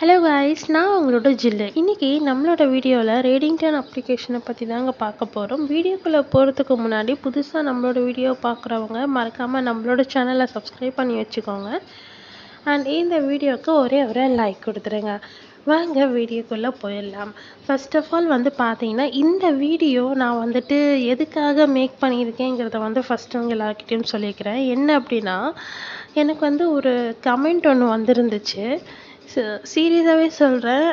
Hello guys, நான் உங்களோட ஜில்லு. இன்றைக்கி நம்மளோட வீடியோவில் ரேடிங்டன் அப்ளிகேஷனை பற்றி தாங்க பார்க்க போகிறோம். வீடியோக்குள்ளே போகிறதுக்கு முன்னாடி புதுசாக நம்மளோட வீடியோ பார்க்குறவங்க மறக்காமல் நம்மளோட சேனலை சப்ஸ்கிரைப் பண்ணி வச்சுக்கோங்க. அண்ட் இந்த வீடியோவுக்கு ஒரே ஒரு லைக் கொடுத்துருங்க. வாங்க வீடியோக்குள்ளே போயிடலாம். ஃபர்ஸ்ட் ஆஃப் ஆல் பார்த்தீங்கன்னா, இந்த வீடியோ நான் எதுக்காக மேக் பண்ணியிருக்கேங்கிறத ஃபஸ்ட்டு உங்கள் எல்லாருக்கிட்டையும் சொல்லிக்கிறேன். என்ன அப்படின்னா, எனக்கு ஒரு கமெண்ட் ஒன்று வந்திருந்துச்சு. சீரியஸாகவே சொல்கிறேன்.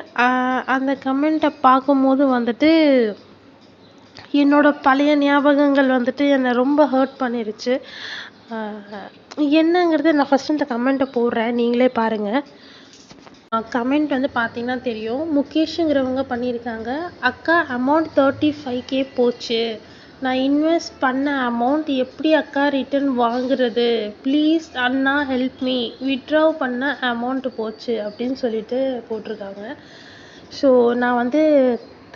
அந்த கமெண்ட்டை பார்க்கும்போது என்னோடய பழைய ஞாபகங்கள் என்னை ரொம்ப ஹர்ட் பண்ணிருச்சு. என்னங்கிறது நான் ஃபஸ்ட்டு இந்த கமெண்ட்டை போடுறேன், நீங்களே பாருங்கள். கமெண்ட் பார்த்தீங்கன்னா தெரியும். முகேஷுங்கிறவங்க பண்ணியிருக்காங்க. அக்கா, அமௌண்ட் 35K போச்சு. நான் இன்வெஸ்ட் பண்ண அமௌண்ட் எப்படி அக்கா ரிட்டர்ன் வாங்குறது? ப்ளீஸ் அண்ணா ஹெல்ப் மீ. வித்ட்ராவ் பண்ண அமௌண்ட் போச்சு அப்படின்னு சொல்லிட்டு போட்டிருக்காங்க. ஸோ நான்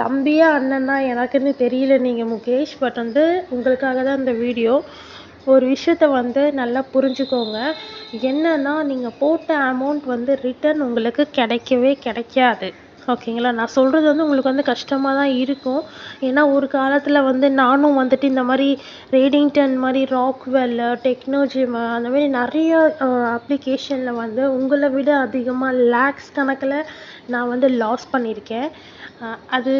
தம்பியா அண்ணனா எனக்குன்னு தெரியல நீங்கள் முகேஷ், பட் உங்களுக்காக தான் இந்த வீடியோ. ஒரு விஷயத்த நல்லா புரிஞ்சுக்கோங்க. என்னன்னா, நீங்கள் போட்ட அமௌண்ட் ரிட்டர்ன் உங்களுக்கு கிடைக்கவே கிடைக்காது. ஓகேங்களா? நான் சொல்கிறது உங்களுக்கு கஷ்டமாக தான் இருக்கும். ஏன்னா ஒரு காலத்தில் நானும் இந்த மாதிரி ரேடிங்டன் மாதிரி ராக்வெல், டெக்னோஜிம் அந்த மாதிரி நிறைய அப்ளிகேஷனில் உங்களை விட அதிகமாக லேக்ஸ் கணக்கில் நான் லாஸ் பண்ணியிருக்கேன். அது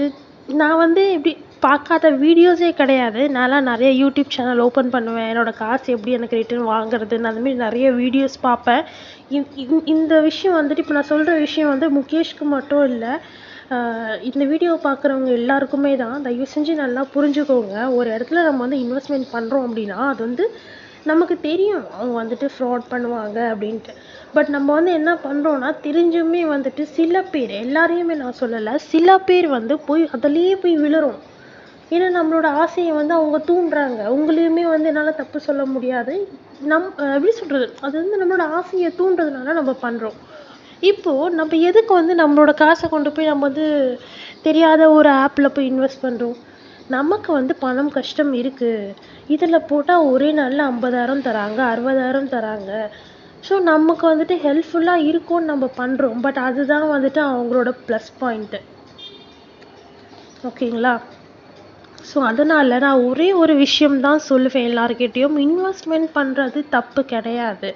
நான் இப்படி பார்க்காத வீடியோஸே கிடையாது. நான்லாம் நிறைய யூடியூப் சேனல் ஓப்பன் பண்ணுவேன். என்னோடய காசு எப்படி எனக்கு ரிட்டர்ன் வாங்குறதுன்னு அதுமாரி நிறைய வீடியோஸ் பார்ப்பேன். இந்த விஷயம் இப்போ நான் சொல்கிற விஷயம் முகேஷ்க்கு மட்டும் இல்லை, இந்த வீடியோ பார்க்குறவங்க எல்லாருக்குமே தான். தயவு செஞ்சு நல்லா புரிஞ்சுக்கோங்க. ஒரு இடத்துல நம்ம இன்வெஸ்ட்மெண்ட் பண்ணுறோம் அப்படின்னா, அது நமக்கு தெரியும் அவங்க ஃப்ராட் பண்ணுவாங்க அப்படின்ட்டு. பட் நம்ம என்ன பண்ணுறோன்னா, தெரிஞ்சுமே சில பேர், எல்லாரையுமே நான் சொல்லலை, சில பேர் போய் அதிலேயே போய் விழுறோம். ஏன்னா நம்மளோட ஆசையை அவங்க தூண்டுறாங்க. உங்களையுமே என்னால் தப்பு சொல்ல முடியாது. எப்படி சொல்கிறது, அது நம்மளோட ஆசையை தூண்டுறதுனால நம்ம பண்ணுறோம். இப்போது நம்ம எதுக்கு நம்மளோட காசை கொண்டு போய் நம்ம தெரியாத ஒரு ஆப்பில் போய் இன்வெஸ்ட் பண்ணுறோம்? நமக்கு பணம் கஷ்டம் இருக்குது. இதில் போட்டால் ஒரே நாளில் 50,000 தராங்க, 60,000 தராங்க. ஸோ நமக்கு ஹெல்ப்ஃபுல்லாக இருக்கும்னு நம்ம பண்ணுறோம். பட் அதுதான் அவங்களோட ப்ளஸ் பாயிண்ட்டு. ஓகேங்களா? ஸோ அதனால் நான் ஒரே ஒரு விஷயம்தான் சொல்லுவேன் எல்லாருக்கிட்டேயும். இன்வெஸ்ட்மெண்ட் பண்ணுறது தப்பு கிடையாது.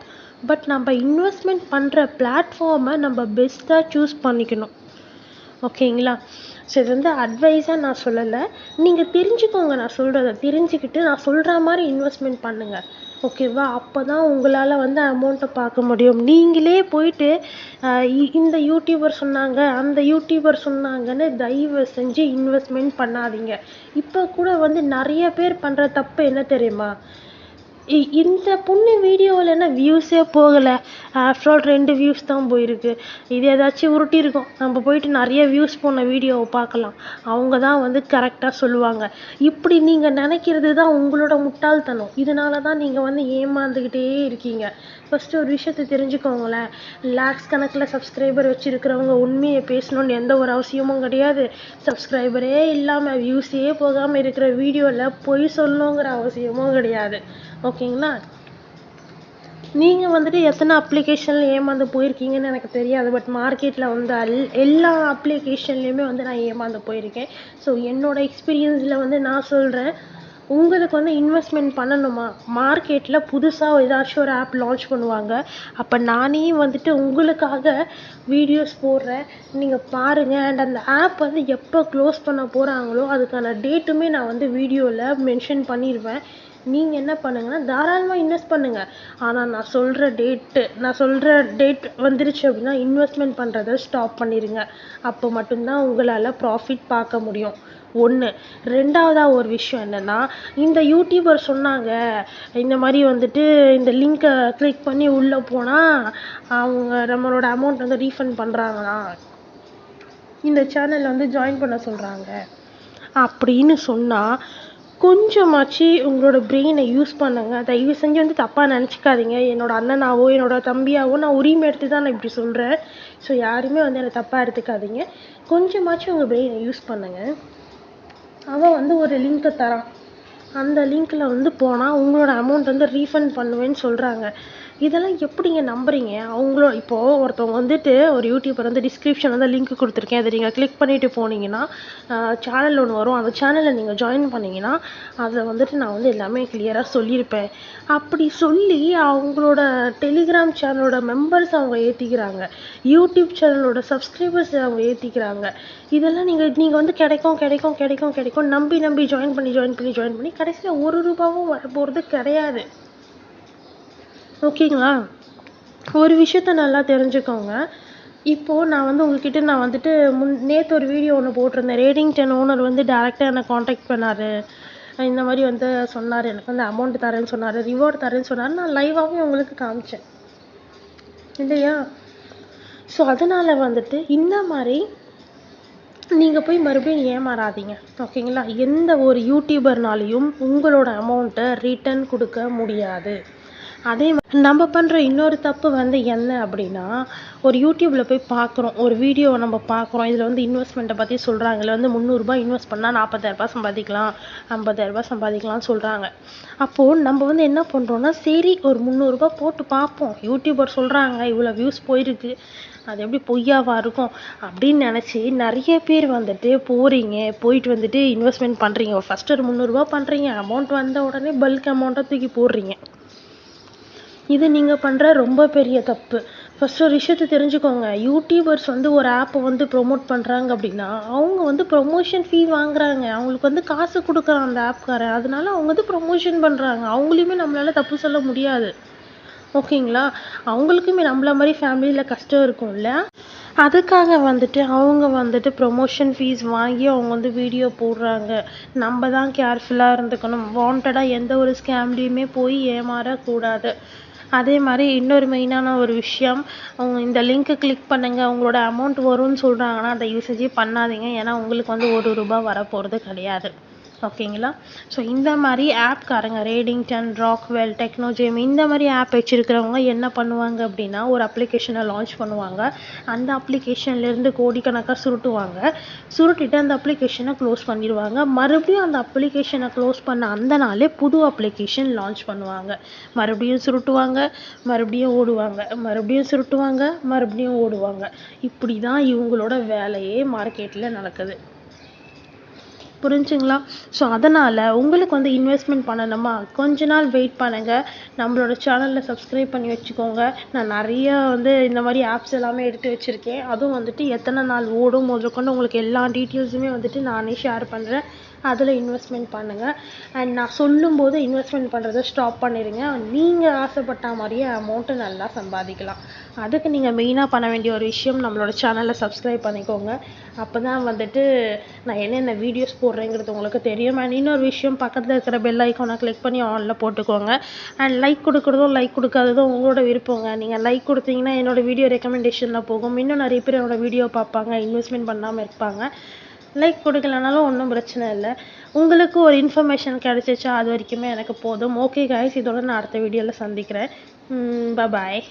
பட் நம்ம இன்வெஸ்ட்மெண்ட் பண்ணுற பிளாட்ஃபார்மை நம்ம பெஸ்ட்டாக சூஸ் பண்ணிக்கணும். ஓகேங்களா? ஸோ இது அட்வைஸாக நான் சொல்லலை. நீங்கள் தெரிஞ்சுக்கோங்க. நான் சொல்கிறத தெரிஞ்சுக்கிட்டு நான் சொல்கிற மாதிரி இன்வெஸ்ட்மெண்ட் பண்ணுங்கள். ஓகேவா? அப்போ தான் உங்களால் அமௌண்ட்டை பார்க்க முடியும். நீங்களே போயிட்டு இந்த யூடியூபர் சொன்னாங்க, அந்த யூடியூபர் சொன்னாங்கன்னு தயவு செஞ்சு இன்வெஸ்ட்மெண்ட் பண்ணாதீங்க. இப்போ கூட நிறைய பேர் பண்ணுற தப்பு என்ன தெரியுமா? இந்த பொண்ணு வீடியோவில் என்ன வியூஸே போகலை, ஆஃப்டர் ஆல் 2 வியூஸ் தான் போயிருக்கு. இது ஏதாச்சும் உருட்டியிருக்கோம், நம்ம போயிட்டு நிறைய வியூஸ் போன வீடியோவை பார்க்கலாம், அவங்க தான் கரெக்டாக சொல்லுவாங்க. இப்படி நீங்கள் நினைக்கிறது தான் உங்களோட முட்டாள்தனம். இதனால தான் நீங்கள் ஏமாந்துக்கிட்டே இருக்கீங்க. ஃபஸ்ட்டு ஒரு விஷயத்தை தெரிஞ்சுக்கோங்களேன். லேக்ஸ் கணக்கில் சப்ஸ்கிரைபர் வச்சுருக்கிறவங்க உண்மையை பேசணுன்னு எந்த ஒரு அவசியமும் கிடையாது. சப்ஸ்கிரைபரே இல்லாமல் வியூஸே போகாமல் இருக்கிற வீடியோவில் பொய் சொல்லணுங்கிற அவசியமும் கிடையாது. ஓகேங்களா? நீங்கள் எத்தனை அப்ளிகேஷனில் ஏமாந்து போயிருக்கீங்கன்னு எனக்கு தெரியாது. பட் மார்க்கெட்டில் எல்லா அப்ளிகேஷன்லேயுமே நான் ஏமாந்து போயிருக்கேன். ஸோ என்னோடய எக்ஸ்பீரியன்ஸில் நான் சொல்கிறேன். உங்களுக்கு இன்வெஸ்ட்மெண்ட் பண்ணணுமா? மார்க்கெட்டில் புதுசாக ஏதாச்சும் ஒரு ஆப் லான்ச் பண்ணுவாங்க. அப்போ நானே உங்களுக்காக வீடியோஸ் போடுறேன், நீங்கள் பாருங்கள். அண்ட் அந்த ஆப் எப்போ க்ளோஸ் பண்ண போகிறாங்களோ அதுக்கான டேட்டுமே நான் வீடியோவில் மென்ஷன் பண்ணிடுவேன். நீங்கள் என்ன பண்ணுங்கன்னா, தாராளமாக இன்வெஸ்ட் பண்ணுங்கள். ஆனால் நான் சொல்கிற டேட் வந்துருச்சு அப்படின்னா இன்வெஸ்ட்மெண்ட் பண்ணுறதை ஸ்டாப் பண்ணிடுங்க. அப்போ மட்டும்தான் உங்களால் ப்ராஃபிட் பார்க்க முடியும். 1. 2வதாக ஒரு விஷயம் என்னென்னா, இந்த யூடியூபர் சொன்னாங்க, இந்த மாதிரி இந்த லிங்க்கை கிளிக் பண்ணி உள்ளே போனால் அவங்க நம்மளோட அமௌண்ட் ரீஃபண்ட் பண்ணுறாங்களாம், இந்த சேனலில் ஜாயின் பண்ண சொல்கிறாங்க அப்படின்னு சொன்னால், கொஞ்சமாச்சு உங்களோட பிரெயினை யூஸ் பண்ணுங்கள். தயவு செஞ்சு தப்பாக நினச்சிக்காதீங்க. என்னோடய அண்ணனாவோ என்னோடய தம்பியாவோ நான் உரிமை எடுத்து தான் நான் இப்படி சொல்கிறேன். ஸோ யாருமே என்னை தப்பாக எடுத்துக்காதீங்க. கொஞ்சமாச்சும் உங்கள் பிரெயினை யூஸ் பண்ணுங்கள். அவன் ஒரு லிங்க்கை தரான், அந்த லிங்க்கில் போனால் உங்களோட அமௌண்ட் ரீஃபண்ட் பண்ணுவேன்னு சொல்கிறாங்க. இதெல்லாம் எப்படிங்க நம்புறீங்க? இப்போ ஒருத்தவங்க வந்துட்டு ஒரு யூடியூபர் வந்து டிஸ்கிரிப்ஷன் வந்து லிங்க் குடுத்துருக்கேன். அத நீங்க கிளிக் பண்ணிட்டு போனீங்கன்னா, சேனல் ஒண்ணு வரும். அந்த சேனல்ல நீங்க ஜாயின் பண்ணீங்கன்னா, அதுல வந்துட்டு நான் வந்து எல்லாமே கிளியரா சொல்லியிருப்பேன். அப்படி சொல்லி அவங்களோட டெலிகிராம் சேனலோட மெம்பர்ஸ் அவங்க ஏத்திக்கிறாங்க. யூடியூப் சேனலோட சப்ஸ்கிரைபர்ஸ் அவங்க ஏத்திக்கிறாங்க. இதெல்லாம் நீங்க வந்து கிடைக்கும் நம்பி நம்பி ஜாயின் பண்ணி கடைசியில ரூ. 1 வரப்போறது கிடையாது. ஓகேங்களா? ஒரு விஷயத்த நல்லா தெரிஞ்சுக்கோங்க. இப்போ நான் வந்துட்டு நேத்து ஒரு வீடியோ ஒண்ணு போட்டிருந்தேன். ரேடிங்டன் ஓனர் வந்து டைரக்ட்டா என்ன கான்டாக்ட் பண்ணாரு. இந்த மாரி வந்து சொன்னாரு. எனக்கு வந்து அமௌண்ட் தரேன்னு சொன்னாரு. ரிவார்ட் தரேன்னு சொன்னாரு. நான் லைவாவே உங்களுக்கு காமிச்சேன். இல்லையா? ஸோ அதனால வந்துட்டு இந்த மாரி நீங்க போய் மறுபடியும் ஏமாறாதீங்க. ஓகேங்களா? எந்த ஒரு யூடியூபர்னாலயும் உங்களோட அமௌண்ட்ட ரிட்டர்ன் குடுக்க முடியாது. அதே நம்ம பண்ற இன்னொரு தப்பு வந்து என்ன அப்படின்னா, ஒரு யூடியூப்ல போய் பார்க்குறோம். ஒரு வீடியோவ நம்ம பார்க்குறோம். இதுல வந்து இன்வெஸ்ட்மெண்ட்ட பத்தி சொல்றாங்க. இதுல வந்து ரூ. 300 இன்வெஸ்ட் பண்ணா ரூ. 40,000 சம்பாதிக்கலாம். ரூ. 50,000 சம்பாதிக்கலாம்னு சொல்றாங்க. அப்போ நம்ம வந்து என்ன பண்றோம்னா, சரி ஒரு ரூ. 300 போட்டு பார்ப்போம். யூடியூபர் சொல்றாங்க, இவ்வளோ வியூஸ் போயிருக்கு. அது எப்படி பொய்யாவா இருக்கும்? அப்படின்னு நினைச்சு நெறைய பேர் வந்துட்டு போறீங்க. போயிட்டு வந்துட்டு இன்வெஸ்ட்மெண்ட் பண்றீங்க. ஃபர்ஸ்ட் ஒரு ரூ. 300 பண்றீங்க. அமௌண்ட் வந்த உடனே பல்க் அமௌண்ட்டா தூக்கி போடுறீங்க. இது நீங்க பண்ற ரொம்ப பெரிய தப்பு. ஃபர்ஸ்ட் ஒரு விஷயத்த தெரிஞ்சுக்கோங்க. யூடியூபர்ஸ் வந்து ஒரு ஆப்ப வந்து ப்ரொமோட் பண்றாங்க அப்படின்னா, அவங்க வந்து ப்ரொமோஷன் ஃபீ வாங்குறாங்க. அவங்களுக்கு வந்து காசு குடுக்குறான் அந்த ஆப்காரன். அதனால அவங்க வந்து ப்ரொமோஷன் பண்றாங்க. அவங்களையுமே நம்மளால தப்பு சொல்ல முடியாது. ஓகேங்களா? அவங்களுக்குமே நம்மள மாரி ஃபேமிலில கஷ்டம் இருக்கும்ல. அதுக்காக வந்துட்டு அவங்க வந்துட்டு ப்ரொமோஷன் ஃபீஸ் வாங்கி அவங்க வந்து வீடியோ போடுறாங்க. நம்ம தான் கேர்ஃபுல்லா இருந்துக்கணும். வாண்டடா எந்த ஒரு ஸ்கேம்லயுமே போய் ஏமாறக்கூடாது. அதே மாரி இன்னொரு மெயினான ஒரு விஷயம், அவங்க இந்த லிங்க்க கிளிக் பண்ணுங்க, உங்களோட அமௌண்ட் வரும்னு சொல்றாங்கன்னா, தயவு செஞ்சு பண்ணாதீங்க. ஏன்னா உங்களுக்கு வந்து ரூ. 1 வரப்போறது கிடையாது. ஓகேங்களா? ஸோ இந்த மாரி ஆப்காரங்க ரேடிங்டன், ராக்வெல், டெக்னோஜெம் இந்த மாரி ஆப் வச்சிருக்கிறவங்க என்ன பண்ணுவாங்க அப்படின்னா, ஒரு அப்ளிகேஷன லான்ச் பண்ணுவாங்க. அந்த அப்ளிகேஷன்லேருந்து கோடிக்கணக்கா சுருட்டுவாங்க. சுருட்டிட்டு அந்த அப்ளிகேஷன க்ளோஸ் பண்ணிருவாங்க. மறுபடியும் அந்த அப்ளிகேஷன க்ளோஸ் பண்ண அந்த நாளே புது அப்ளிகேஷன் லான்ச் பண்ணுவாங்க. மறுபடியும் சுருட்டுவாங்க, மறுபடியும் ஓடுவாங்க. மறுபடியும் சுருட்டுவாங்க, மறுபடியும் ஓடுவாங்க. இப்படி தான் இவங்களோட வேலையே மார்க்கெட்ல நடக்குது. புரிஞ்சுங்களா? ஸோ அதனால உங்களுக்கு வந்து இன்வெஸ்ட்மெண்ட் பண்ணணுமா? கொஞ்ச நாள் வெயிட் பண்ணுங்க. நம்மளோட சேனல்ல சப்ஸ்கிரைப் பண்ணி வச்சுக்கோங்க. நான் நெறைய வந்து இந்த மாரி ஆப்ஸ் எல்லாமே எடுத்து வச்சிருக்கேன். அதுவும் வந்துட்டு எத்தன நாள் ஓடும் முதற்கொண்டு உங்களுக்கு எல்லா டீட்டெயில்ஸுமே வந்துட்டு நானே ஷேர் பண்றேன். அதில இன்வெஸ்ட்மெண்ட் பண்ணுங்க. அண்ட் நான் சொல்லும்போது இன்வெஸ்ட்மெண்ட் பண்றத ஸ்டாப் பண்ணிருங்க. நீங்க ஆசைப்பட்ட மாரியே அமௌண்ட்ட நல்லா சம்பாதிக்கலாம். அதுக்கு நீங்க மெயினா பண்ண வேண்டிய ஒரு விஷயம் நம்மளோட சேனல்ல சப்ஸ்கிரைப் பண்ணிக்கோங்க. அப்பதான் வந்துட்டு நான் என்னென்ன வீடியோஸ் போடுறேங்கிறது உங்களுக்கு தெரியும். அண்ட் இன்னொரு விஷயம் பக்கத்துல இருக்கிற பெல் ஐகானை கிளிக் பண்ணி ஆன்ல போட்டுக்கோங்க. அண்ட் லைக் கொடுக்காததும் உங்களோட விருப்பங்க. நீங்க லைக் கொடுத்தீங்கன்னா என்னோட வீடியோ ரெக்கமெண்டேஷன்ல போகும். இன்னும் நிறைய பேர் என்னோட வீடியோ பார்ப்பாங்க, இன்வெஸ்ட்மெண்ட் பண்ணாம இருப்பாங்க. லைக் கொடுக்கலனாலும் ஒன்றும் பிரச்சனை இல்லை. உங்களுக்கு ஒரு இன்ஃபர்மேஷன் கிடைச்சிச்சா அது வரைக்குமே எனக்கு போதும். ஓகே கைஸ், இதோட நான் அடுத்த வீடியோவில் சந்திக்கிறேன். பாய்.